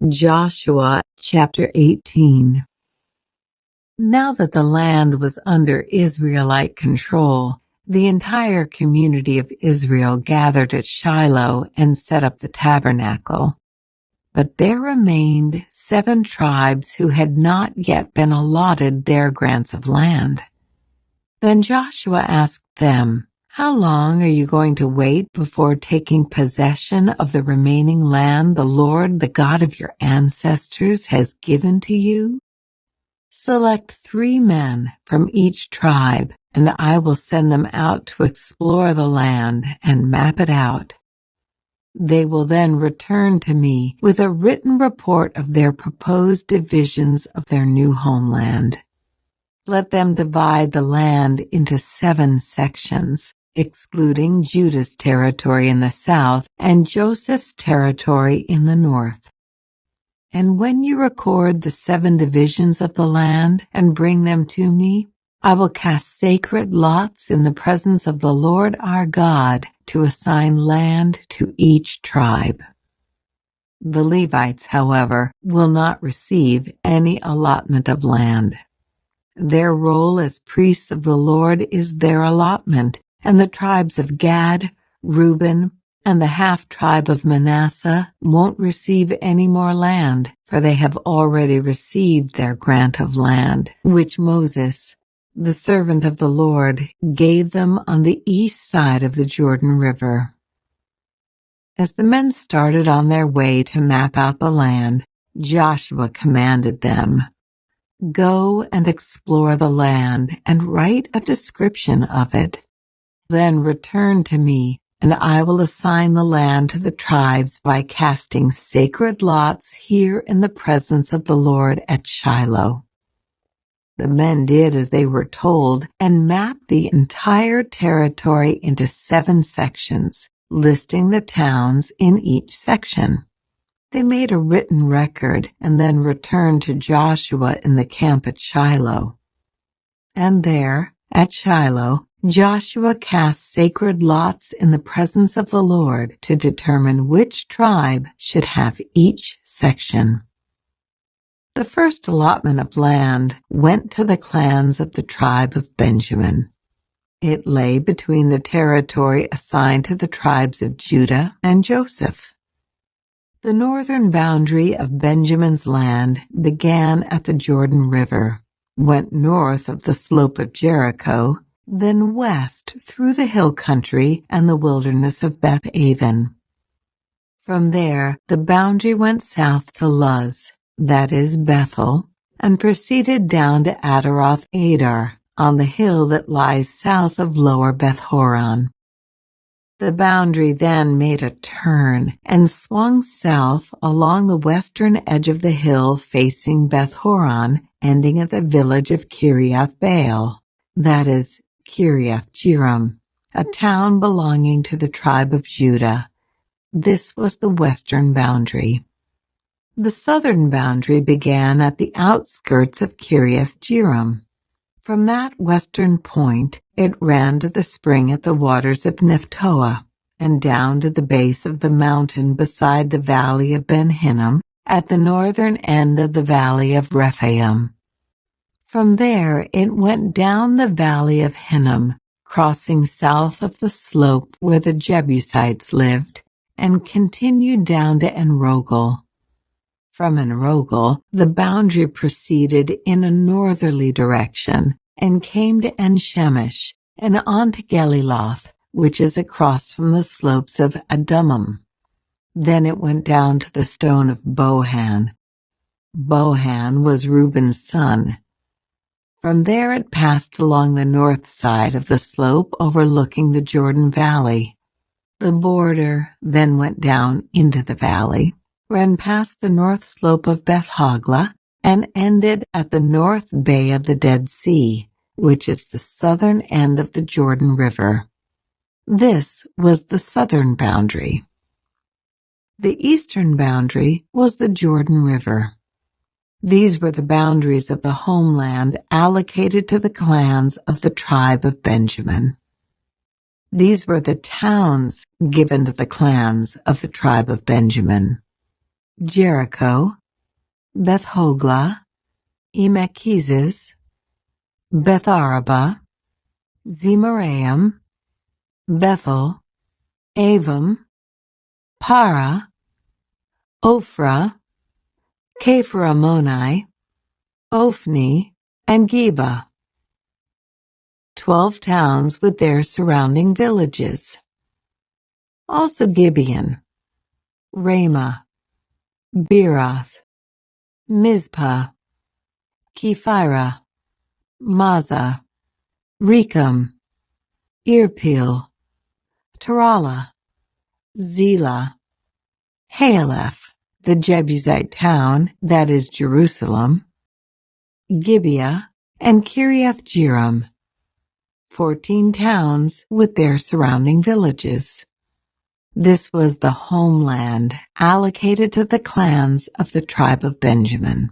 Joshua chapter 18. Now that the land was under Israelite control, the entire community of Israel gathered at Shiloh and set up the tabernacle. But there remained 7 tribes who had not yet been allotted their grants of land. Then Joshua asked them, "How long are you going to wait before taking possession of the remaining land the Lord, the God of your ancestors, has given to you? Select 3 men from each tribe, and I will send them out to explore the land and map it out. They will then return to me with a written report of their proposed divisions of their new homeland. Let them divide the land into 7 sections, excluding Judah's territory in the south and Joseph's territory in the north. And when you record the 7 divisions of the land and bring them to me, I will cast sacred lots in the presence of the Lord our God to assign land to each tribe. The Levites, however, will not receive any allotment of land. Their role as priests of the Lord is their allotment, and the tribes of Gad, Reuben, and the half-tribe of Manasseh won't receive any more land, for they have already received their grant of land, which Moses, the servant of the Lord, gave them on the east side of the Jordan River." As the men started on their way to map out the land, Joshua commanded them, "Go and explore the land and write a description of it. Then return to me, and I will assign the land to the tribes by casting sacred lots here in the presence of the Lord at Shiloh." The men did as they were told and mapped the entire territory into 7 sections, listing the towns in each section. They made a written record and then returned to Joshua in the camp at Shiloh. And there, at Shiloh, Joshua cast sacred lots in the presence of the Lord to determine which tribe should have each section. The first allotment of land went to the clans of the tribe of Benjamin. It lay between the territory assigned to the tribes of Judah and Joseph. The northern boundary of Benjamin's land began at the Jordan River, went north of the slope of Jericho, then west through the hill country and the wilderness of Beth-aven. From there, the boundary went south to Luz, that is Bethel, and proceeded down to Adaroth-Adar, on the hill that lies south of Lower Beth-horon. The boundary then made a turn and swung south along the western edge of the hill facing Beth-horon, ending at the village of Kiriath-baal, that is Kiriath-jearim, a town belonging to the tribe of Judah. This was the western boundary. The southern boundary began at the outskirts of Kiriath-jearim. From that western point, it ran to the spring at the waters of Nephtoah, and down to the base of the mountain beside the valley of Ben Hinnom, at the northern end of the valley of Rephaim. From there it went down the valley of Hinnom, crossing south of the slope where the Jebusites lived, and continued down to En-rogel. From En-rogel, the boundary proceeded in a northerly direction and came to En-shemesh and on to Geliloth, which is across from the slopes of Adummim. Then it went down to the stone of Bohan. Bohan was Reuben's son. From there it passed along the north side of the slope overlooking the Jordan Valley. The border then went down into the valley, ran past the north slope of Beth-hoglah, and ended at the north bay of the Dead Sea, which is the southern end of the Jordan River. This was the southern boundary. The eastern boundary was the Jordan River. These were the boundaries of the homeland allocated to the clans of the tribe of Benjamin. These were the towns given to the clans of the tribe of Benjamin. Jericho, Beth Hogla, Emekizes, Beth Araba, Zemaraim, Bethel, Avim, Para, Ophrah, Capher-Ammoni, Ophni, and Geba. 12 towns with their surrounding villages. Also Gibeon, Ramah, Beeroth, Mizpah, Kephirah, Mazah, Rechem, Irpeel, Tarala, Zelah, Haeleph, the Jebusite town, that is Jerusalem, Gibeah, and Kiriath-Jearim, 14 towns with their surrounding villages. This was the homeland allocated to the clans of the tribe of Benjamin.